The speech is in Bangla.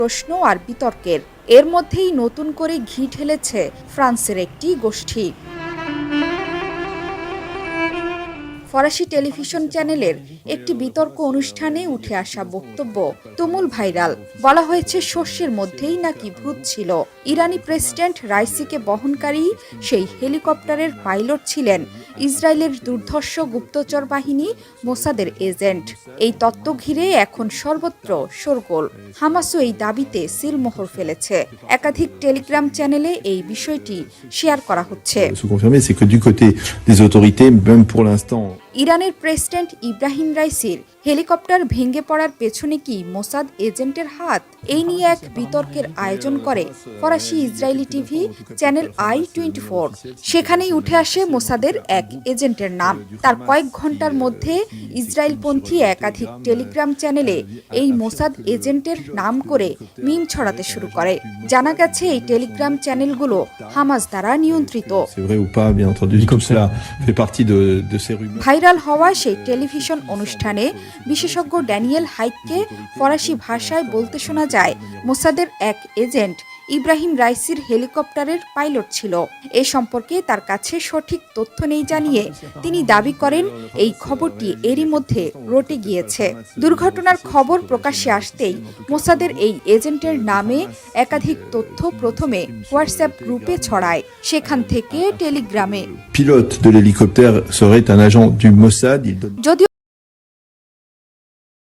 প্রশ্ন আর বিতর্কের। এর মধ্যেই নতুন করে ঘি ঢেলেছে ফ্রান্সের একটি গোষ্ঠী। ফরাসি টেলিভিশন চ্যানেলের একটি বিতর্ক অনুষ্ঠানে উঠে আসা বক্তব্য তুমুল ভাইরাল। বলা হয়েছে শস্যের মধ্যেই নাকি ভূত ছিল। ইরানি প্রেসিডেন্ট রাইসিকে বহনকারী সেই হেলিকপ্টারের পাইলট ছিলেন ইসরায়েলের দুর্ধর্ষ গুপ্তচর বাহিনী মোসাদের এজেন্ট। এই তত্ত্ব ঘিরে এখন সর্বত্র শোরগোল। হামাসও এই দাবিতে সিলমোহর ফেলেছে। একাধিক টেলিগ্রাম চ্যানেলে এই বিষয়টি শেয়ার করা হচ্ছে। ইরানের প্রেসিডেন্ট ইব্রাহিম রাইসির হেলিকপ্টার ভেঙে পড়ার পেছনে কি মোসাদ এজেন্টের হাত? এই নিয়ে এক বিতর্কের আয়োজন করে ফরাসি ইসরায়েলি টিভি চ্যানেল i24। সেখানেই উঠে আসে মোসাদের এক এজেন্টের নাম। তার কয়েক ঘন্টার মধ্যে ইসরায়েলপন্থী একাধিক টেলিগ্রাম চ্যানেলে এই মোসাদ এজেন্টের নাম করে মিম ছড়াতে শুরু করে। জানা গেছে এই টেলিগ্রাম চ্যানেলগুলো হামাস দ্বারা নিয়ন্ত্রিত। ভাইরাল হওয়া সেই টেলিভিশন অনুষ্ঠানে বিশেষজ্ঞ ড্যানিয়েল হাইককে ফরাসি ভাষায় বলতে শোনা যায়, মোসাদের এক এজেন্ট ইব্রাহিম রাইসির হেলিকপ্টারের পাইলট ছিল। এ সম্পর্কে তার কাছে সঠিক তথ্য নেই জানিয়ে তিনি দাবি করেন এই খবরটি এরই মধ্যে রটে গিয়েছে। দুর্ঘটনার খবর প্রকাশ্যে আসতেই মোসাদের এই এজেন্টের নামে একাধিক তথ্য প্রথমে হোয়াটসঅ্যাপ গ্রুপে ছড়ায়, সেখান থেকে টেলিগ্রামে। Pilote de l'hélicoptère serait un agent du Mossad. যদিও